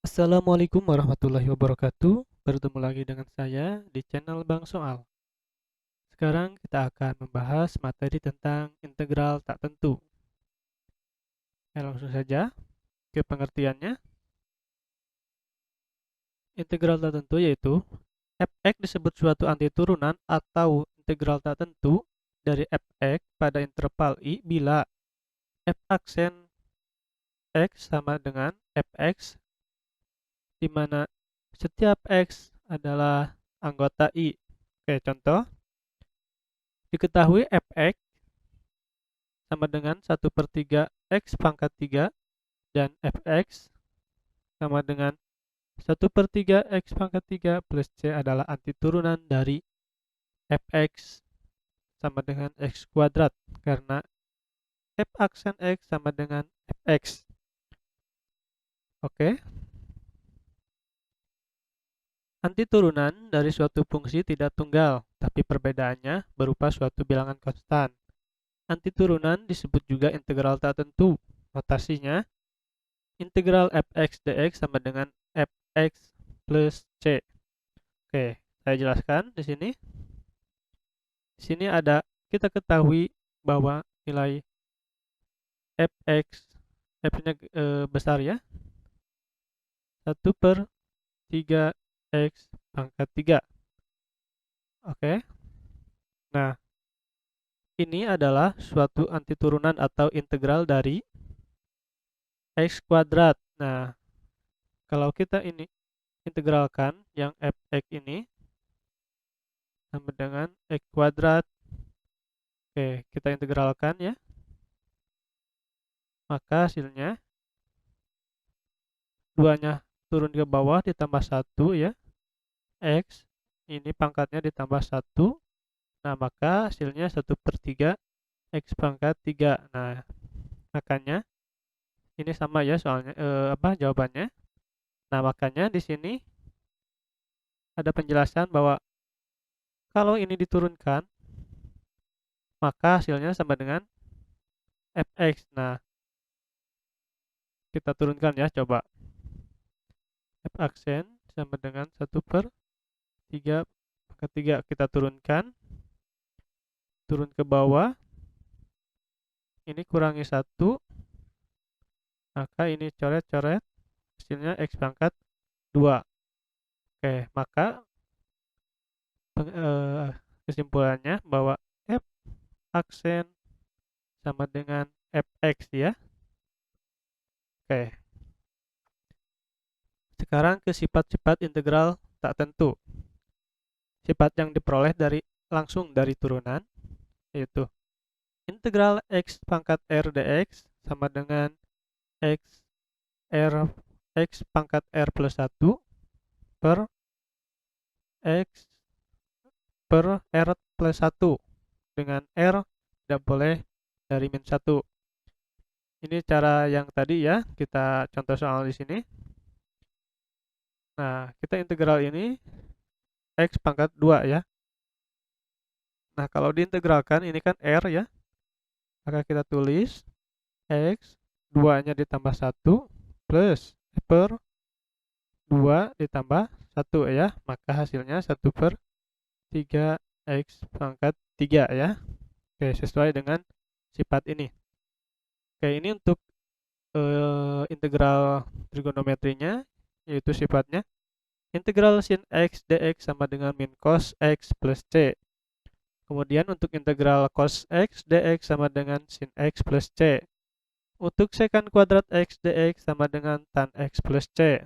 Assalamualaikum warahmatullahi wabarakatuh. Bertemu lagi dengan saya di channel Bang Soal. Sekarang kita akan membahas materi tentang integral tak tentu. Langsung saja ke pengertiannya. Integral tak tentu yaitu f(x) disebut suatu antiturunan atau integral tak tentu dari f(x) pada interval i bila f aksen x sama dengan fx, di mana setiap x adalah anggota i. Oke, contoh. Diketahui fx sama dengan 1/3 x pangkat 3 dan fx sama dengan 1/3 x pangkat 3 plus c adalah antiturunan dari fx sama dengan x kuadrat karena f aksen x sama dengan fx. Oke, antiturunan dari suatu fungsi tidak tunggal, tapi perbedaannya berupa suatu bilangan konstan. Antiturunan disebut juga integral tak tentu. Notasinya, integral fx dx sama dengan fx plus c. Oke, saya jelaskan di sini. Di sini ada, kita ketahui bahwa nilai fx, f-nya besar ya, 1/3 x pangkat 3. Oke, nah ini adalah suatu antiturunan atau integral dari x kuadrat. Nah, kalau kita ini integralkan yang fx ini sama dengan x kuadrat. Oke, kita integralkan ya. Maka hasilnya 2-nya turun ke bawah ditambah 1 ya. X ini pangkatnya ditambah 1. Nah, maka hasilnya 1/3 X pangkat 3. Nah, makanya ini sama ya soalnya jawabannya. Nah, makanya di sini ada penjelasan bahwa kalau ini diturunkan maka hasilnya sama dengan fx. Nah, kita turunkan ya coba. F aksen sama dengan 1/3 pangkat 3. Kita turunkan, turun ke bawah. Ini kurangi 1, maka ini coret-coret, hasilnya x pangkat 2. Oke, maka kesimpulannya bahwa f aksen sama dengan fx ya. Oke, sekarang ke sifat-sifat integral tak tentu. Sifat yang diperoleh langsung dari turunan yaitu integral x pangkat r dx sama dengan x r x pangkat r plus 1 per x per r plus 1, dengan r tidak boleh dari min 1. Ini cara yang tadi ya, kita contoh soal di sini. Nah, kita integral ini x pangkat 2 ya. Nah, kalau diintegralkan ini kan r ya, maka kita tulis x 2-nya ditambah 1 plus per 2 ditambah 1 ya, maka hasilnya 1/3 x pangkat 3 ya. Oke, sesuai dengan sifat ini. Oke, ini untuk integral trigonometrinya, yaitu sifatnya integral sin x dx sama dengan min cos x plus c. Kemudian untuk integral cos x dx sama dengan sin x plus c. Untuk secant kuadrat x dx sama dengan tan x plus c.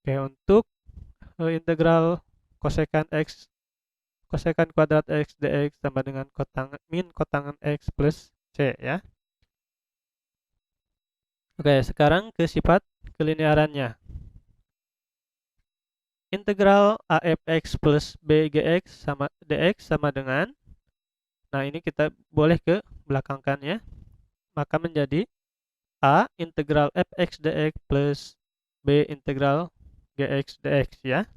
Oke, untuk integral cosecant x cosecant kuadrat x dx sama dengan min kotangan x plus c ya. Oke, sekarang ke sifat kelinearannya. Integral afx plus bgx sama dx sama dengan, nah ini kita boleh ke belakangkan ya, maka menjadi a integral fx dx plus b integral gx dx ya.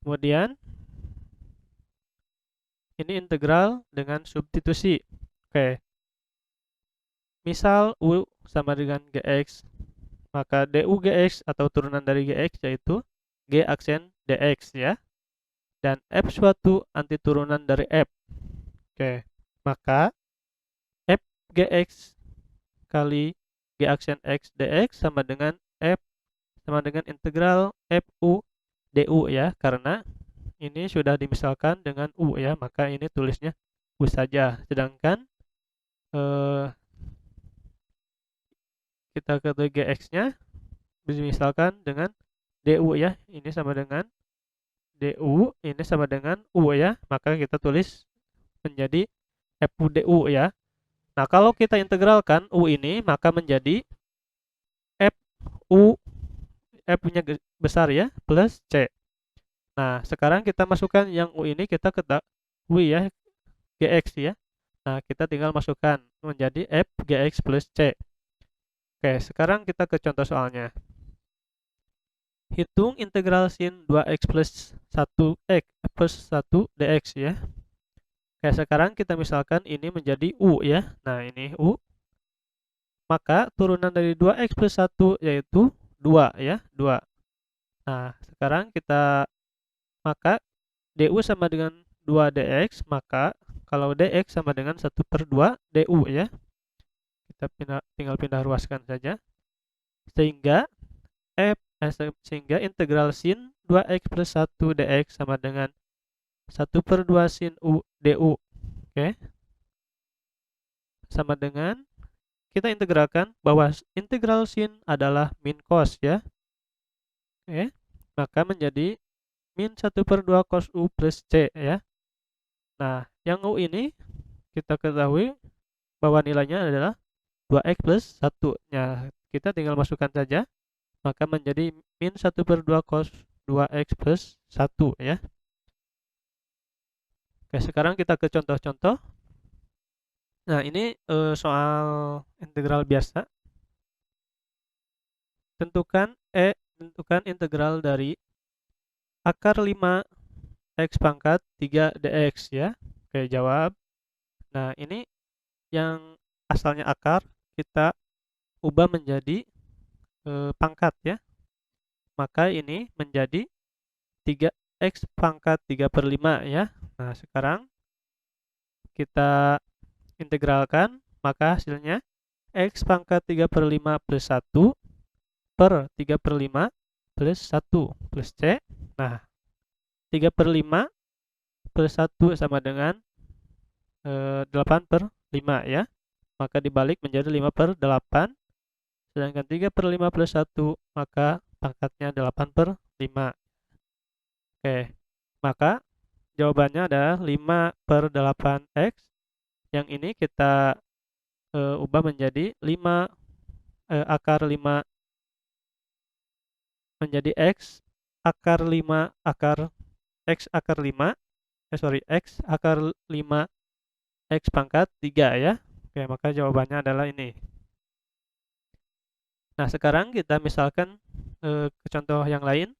Kemudian ini integral dengan substitusi. Oke, misal u sama dengan gx, Maka du gx atau turunan dari gx yaitu g aksen dx ya. Dan f suatu antiturunan dari f. Oke, maka f gx kali g aksen x dx sama dengan integral fu du ya, karena ini sudah dimisalkan dengan u ya, maka ini tulisnya u saja. Sedangkan kita ketahui gx-nya dimisalkan dengan du ya, ini sama dengan du, ini sama dengan u ya, maka kita tulis menjadi fu du ya. Nah, kalau kita integralkan u ini, maka menjadi fu, f-nya besar ya, plus c. Nah, sekarang kita masukkan yang u ini, kita ketahui ya, gx ya. Nah, kita tinggal masukkan menjadi f gx plus c. Oke, sekarang kita ke contoh soalnya. Hitung integral sin 2x plus 1x plus 1 dx ya. Oke, sekarang kita misalkan ini menjadi u ya. Nah, ini u. Maka turunan dari 2x plus 1 yaitu 2 ya, 2. Nah, sekarang maka du sama dengan 2 dx, maka kalau dx sama dengan 1/2 du ya. Kita tinggal pindah ruaskan saja. Sehingga integral sin 2x plus 1 dx sama dengan 1/2 sin u du. Oke. Sama dengan kita integralkan bahwa integral sin adalah min cos ya. Oke. Maka menjadi min 1/2 cos u plus c ya. Nah, yang u ini kita ketahui bahwa nilainya adalah 2x plus 1 nya. Kita tinggal masukkan saja, maka menjadi min 1/2 cos 2x plus 1 ya. Oke, sekarang kita ke contoh-contoh. Nah, ini soal integral biasa. Tentukan integral dari akar 5 x pangkat 3 dx ya. Oke, jawab. Nah, ini yang asalnya akar kita ubah menjadi pangkat ya. Maka ini menjadi 3x pangkat 3/5 ya. Nah, sekarang kita integralkan, maka hasilnya x pangkat 3/5 plus 1 per 3/5 plus 1 plus c. Nah, 3/5 plus 1 sama dengan 8/5 ya. Maka dibalik menjadi 5/8. Sedangkan 3/5 plus 1, maka pangkatnya 8/5. Oke, maka jawabannya adalah 5/8x. Yang ini kita ubah menjadi 5 akar 5 menjadi x akar 5 akar x akar 5 x akar 5 x pangkat 3 ya. Oke, maka jawabannya adalah ini. Nah, sekarang kita misalkan ke contoh yang lain.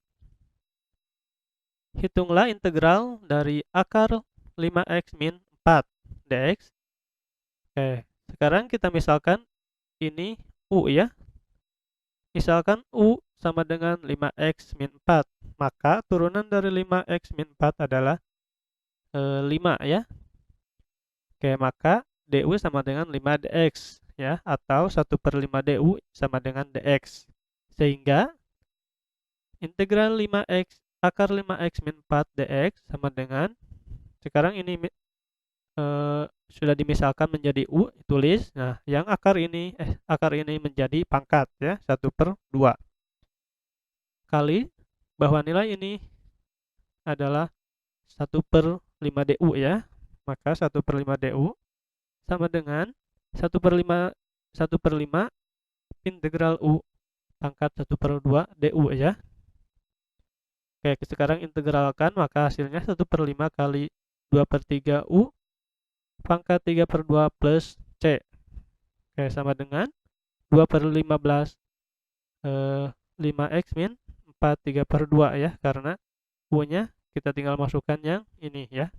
Hitunglah integral dari akar 5x min 4 dx. Oke, sekarang kita misalkan ini u ya. Misalkan u sama dengan 5x min 4, maka turunan dari 5x min 4 adalah 5 ya. Oke, maka du sama dengan 5 dx ya, atau 1/5 du sama dengan dx. Sehingga integral 5x akar 5x min 4 dx sama dengan, sekarang ini sudah dimisalkan menjadi u, tulis. Nah, yang akar ini menjadi pangkat ya, 1/2 kali bahwa nilai ini adalah 1/5 du ya. Maka 1/5 du sama dengan 1/5 integral u pangkat 1/2 du ya. Oke, sekarang integralkan, maka hasilnya 1/5 kali 2/3 u pangkat 3/2 plus c. Oke, sama dengan 2/15 5x min 4 3/2 ya, karena u nya kita tinggal masukkan yang ini ya.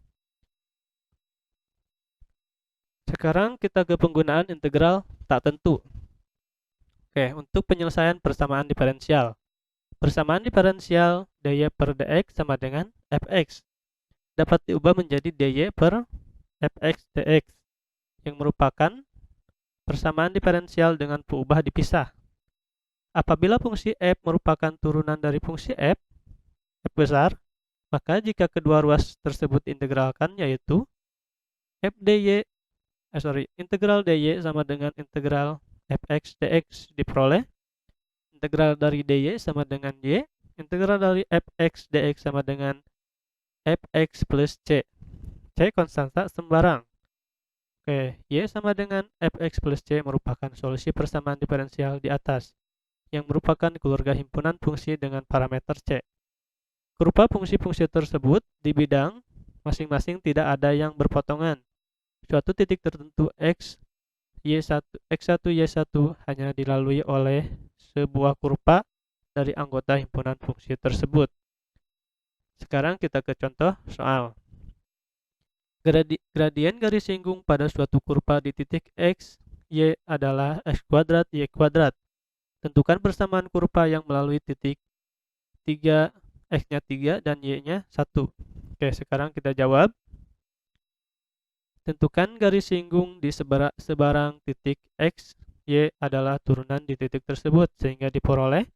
Sekarang kita ke penggunaan integral tak tentu. Oke, untuk penyelesaian persamaan diferensial. Persamaan diferensial dy per dx sama dengan fx. Dapat diubah menjadi dy per fx dx, yang merupakan persamaan diferensial dengan peubah dipisah. Apabila fungsi f merupakan turunan dari fungsi f besar, maka jika kedua ruas tersebut integralkan, yaitu integral dy sama dengan integral fx dx diperoleh. Integral dari dy sama dengan y, integral dari fx dx sama dengan fx plus c. C konstanta sembarang. Oke, y sama dengan fx plus c merupakan solusi persamaan diferensial di atas, yang merupakan keluarga himpunan fungsi dengan parameter c. Kurva fungsi-fungsi tersebut di bidang masing-masing tidak ada yang berpotongan. Suatu titik tertentu x, y1, x1, y1 hanya dilalui oleh sebuah kurva dari anggota himpunan fungsi tersebut. Sekarang kita ke contoh soal. Gradien garis singgung pada suatu kurva di titik x, y adalah x kuadrat, y kuadrat. Tentukan persamaan kurva yang melalui titik 3, x-nya 3 dan y-nya 1. Oke, sekarang kita jawab. Tentukan garis singgung di sebarang titik x, y adalah turunan di titik tersebut, sehingga diperoleh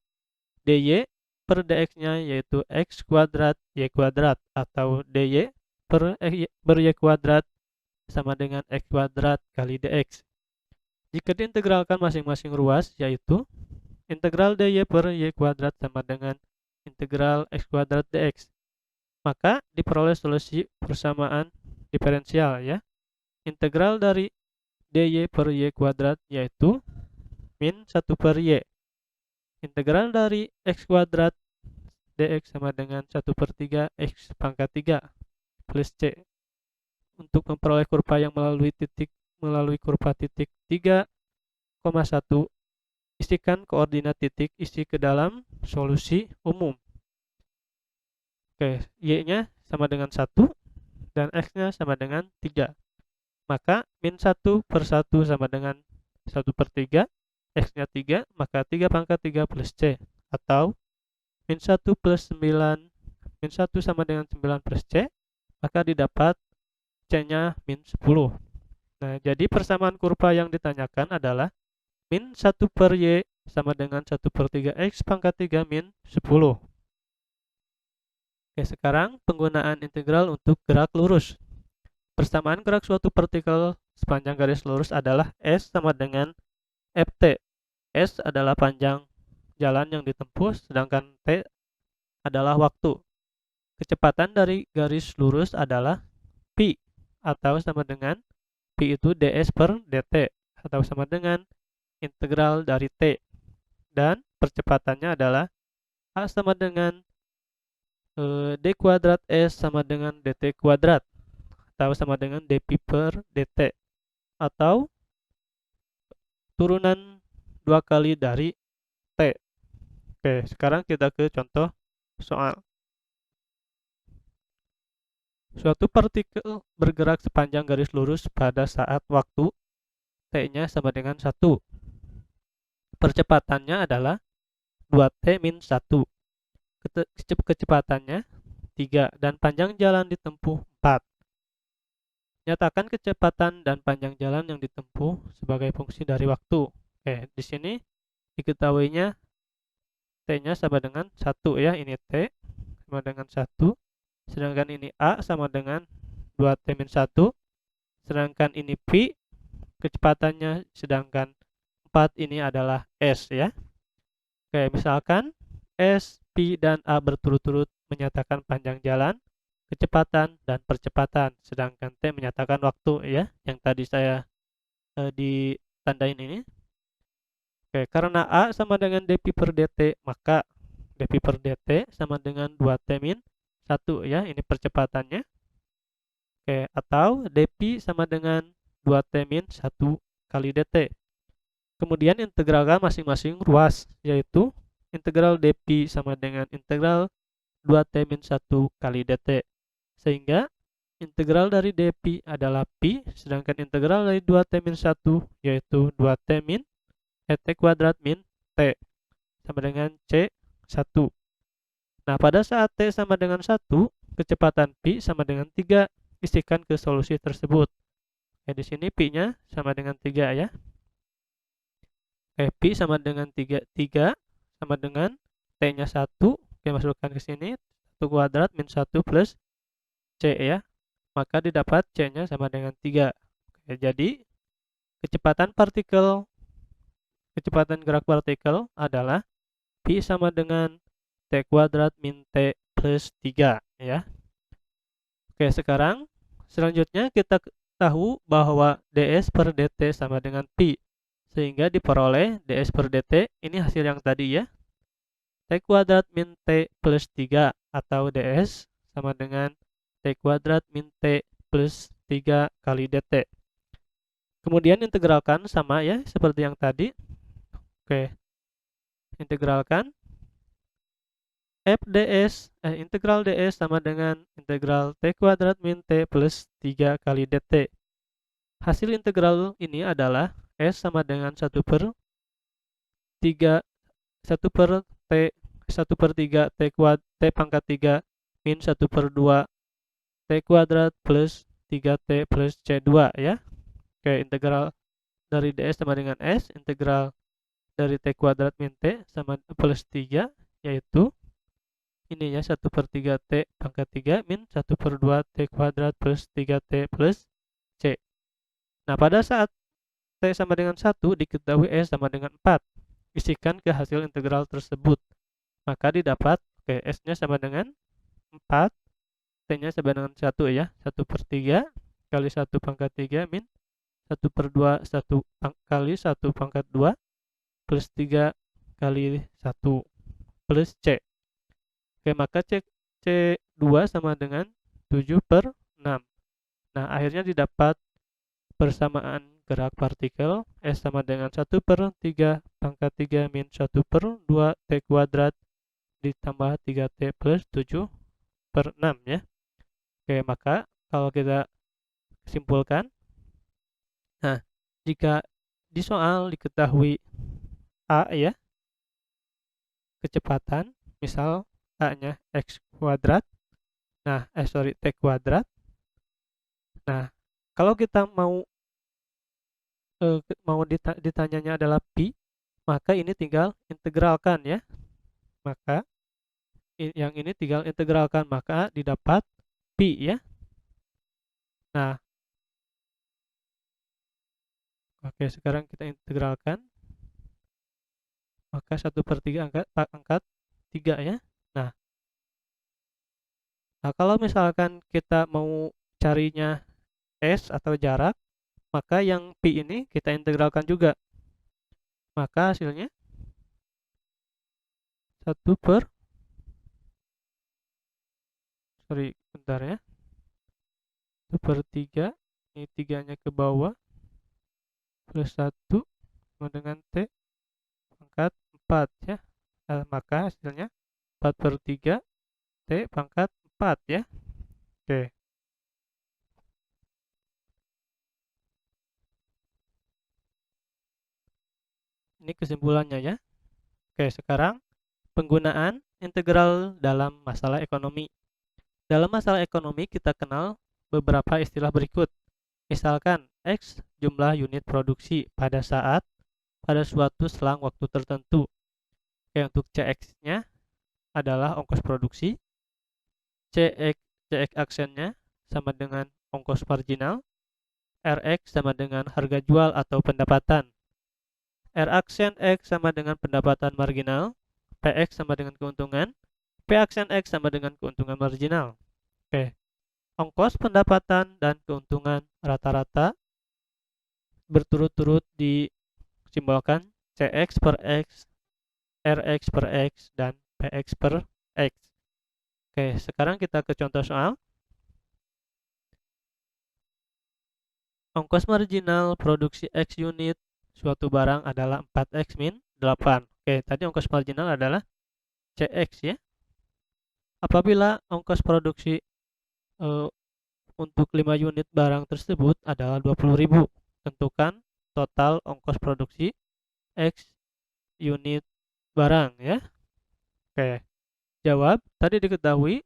dy per dx-nya yaitu x kuadrat y kuadrat, atau dy per y kuadrat sama dengan x kuadrat kali dx. Jika diintegralkan masing-masing ruas, yaitu integral dy per y kuadrat sama dengan integral x kuadrat dx, maka diperoleh solusi persamaan diferensial, ya. Integral dari dy per y kuadrat yaitu min 1 per y. Integral dari x kuadrat dx sama dengan 1 per 3 x pangkat 3 plus c. Untuk memperoleh kurva yang melalui kurva titik 3,1, isikan koordinat titik isi ke dalam solusi umum. Oke, y-nya sama dengan 1 dan x-nya sama dengan 3. Maka min 1 per 1 sama dengan 1 per 3, x-nya 3, maka 3 pangkat 3 plus c. Atau min 1 plus 9, min 1 sama dengan 9 plus c, maka didapat c-nya min 10. Nah, jadi persamaan kurva yang ditanyakan adalah min 1 per y sama dengan 1 per 3 x pangkat 3 min 10. Oke, sekarang penggunaan integral untuk gerak lurus. Persamaan gerak suatu partikel sepanjang garis lurus adalah S sama dengan Ft. S adalah panjang jalan yang ditempuh, sedangkan T adalah waktu. Kecepatan dari garis lurus adalah Pi, atau sama dengan Pi itu ds per dt, atau sama dengan integral dari T. Dan percepatannya adalah A sama dengan d kuadrat S sama dengan dt kuadrat, atau sama dengan dpi per dt, atau turunan 2 kali dari T. Oke, sekarang kita ke contoh soal. Suatu partikel bergerak sepanjang garis lurus pada saat waktu T-nya sama dengan 1. Percepatannya adalah 2T min 1. Kecepatannya 3 dan panjang jalan ditempuh 4. Nyatakan kecepatan dan panjang jalan yang ditempuh sebagai fungsi dari waktu. Oke, di sini diketahuinya T-nya sama dengan 1, ya. Ini T sama dengan 1. Sedangkan ini A sama dengan 2T min 1. Sedangkan ini Pi, kecepatannya, sedangkan 4 ini adalah S, ya. Oke, misalkan S, Pi, dan A berturut-turut menyatakan panjang jalan, kecepatan, dan percepatan, sedangkan T menyatakan waktu, ya, yang tadi saya ditandain ini. Oke, karena A sama dengan dpi per dt, maka dpi per dt sama dengan 2T min 1, ya, ini percepatannya. Oke, atau dpi sama dengan 2T min 1 kali dt. Kemudian integralkan masing-masing ruas, yaitu integral dpi sama dengan integral 2T min 1 kali dt. Sehingga integral dari dpi adalah pi, sedangkan integral dari 2T min 1 yaitu 2T min T kuadrat min T sama dengan C1. Nah, pada saat T sama dengan 1, kecepatan Pi sama dengan 3. Isikan ke solusi tersebut. Di sini Pi-nya sama dengan 3 ya. Pi sama dengan 3 sama dengan T-nya 1. Masukkan ke sini. 1 kuadrat min 1 plus C ya. Maka didapat C-nya sama dengan 3. Jadi kecepatan gerak partikel adalah Pi sama dengan T kuadrat min T plus 3 ya. Sekarang selanjutnya kita tahu bahwa ds per dt sama dengan Pi, sehingga diperoleh ds per dt ini hasil yang tadi ya, T kuadrat min T plus 3 atau ds sama dengan T kuadrat min T plus 3 kali dt. Kemudian integralkan sama ya seperti yang tadi. Integralkan integral ds sama dengan integral T kuadrat min T plus 3 kali dt. Hasil integral ini adalah S sama dengan 1 per 3 1 per T 1 per 3 T pangkat 3 min 1 per 2 T kuadrat plus 3T plus C2 ya. Integral dari ds sama dengan S, integral dari T kuadrat min T sama plus 3, yaitu ini ya 1 per 3 T pangkat 3 min 1 per 2 T kuadrat plus 3T plus C. Nah, pada saat T sama dengan 1 diketahui S sama dengan 4. Isikan ke hasil integral tersebut. Maka didapat S-nya sama dengan 4, T-nya sama dengan 1 ya. 1 per 3 kali 1 pangkat 3 min 1 per 2 kali 1 pangkat 2 plus 3 kali 1 plus C. Maka C2 sama dengan 7 per 6. Nah, akhirnya didapat persamaan gerak partikel S sama dengan 1 per 3 pangkat 3 min 1 per 2 T kuadrat ditambah 3T plus 7 per 6 ya. Maka kalau kita simpulkan, nah, jika di soal diketahui A ya, kecepatan, misal A-nya X kuadrat, T kuadrat. Nah, kalau kita mau ditanyanya adalah Pi, maka ini tinggal integralkan ya. Maka yang ini tinggal integralkan, maka didapat Pi ya. Nah, sekarang kita integralkan. Maka 1 per 3 angkat 3 ya. Nah, kalau misalkan kita mau carinya S atau jarak, maka yang Pi ini kita integralkan juga. Maka hasilnya 1 per bentar ya. 1 per 3, ini 3-nya ke bawah, plus 1 sama dengan T pangkat 4 ya. Maka hasilnya 4 per 3 T pangkat 4 ya. Ini kesimpulannya ya. Sekarang penggunaan integral dalam masalah ekonomi. Dalam masalah ekonomi kita kenal beberapa istilah berikut. Misalkan X jumlah unit produksi pada suatu selang waktu tertentu. Untuk CX-nya adalah ongkos produksi. CX aksennya sama dengan ongkos marginal. RX sama dengan harga jual atau pendapatan. R aksen X sama dengan pendapatan marginal. PX sama dengan keuntungan. P aksen X sama dengan keuntungan marginal. Ongkos pendapatan dan keuntungan rata-rata berturut-turut disimbolkan CX per X, RX per X, dan PX per X. Sekarang kita ke contoh soal. Ongkos marginal produksi X unit suatu barang adalah 4X min 8. Tadi ongkos marginal adalah CX ya. Apabila ongkos produksi untuk 5 unit barang tersebut adalah 20.000, tentukan total ongkos produksi X unit barang ya. Oke. Jawab, tadi diketahui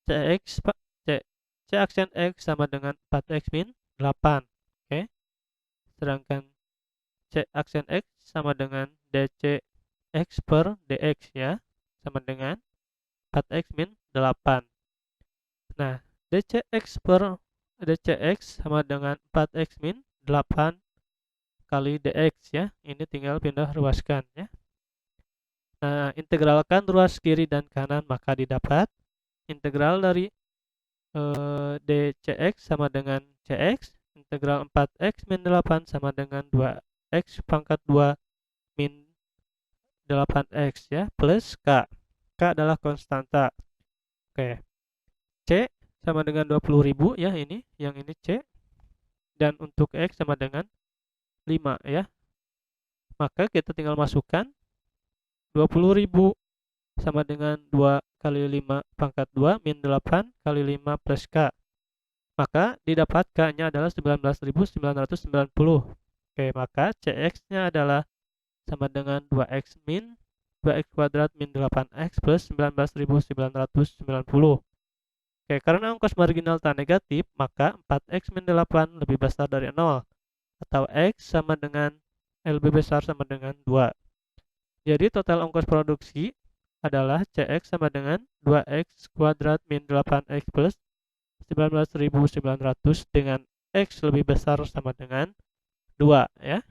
CX C aksen X sama dengan 4X min 8. Oke. Sedangkan C aksen X sama dengan DC X per DX ya, sama dengan 4X min 8. Nah, DCX sama dengan 4X min 8 kali DX ya. Ini tinggal pindah ruaskan ya. Nah, integralkan ruas kiri dan kanan, maka didapat integral dari DCX sama dengan CX, integral 4X min 8 sama dengan 2X pangkat 2 min 8X ya, plus K. K adalah konstanta. Oke. C sama dengan 20.000 ya, ini, yang ini C. Dan untuk X sama dengan 5 ya. Maka kita tinggal masukkan 20.000 sama dengan 2 kali 5 pangkat 2 min 8 kali 5 plus K. Maka didapat K-nya adalah 19.990. Oke, maka CX-nya adalah sama dengan 2X min 2X kuadrat min 8X plus 19.990. Oke, karena ongkos marginal tak negatif, maka 4X min 8 lebih besar dari 0. Atau X sama dengan lebih besar sama dengan 2. Jadi total ongkos produksi adalah CX sama dengan 2X kuadrat min 8X plus 19.900 dengan X lebih besar sama dengan 2 ya.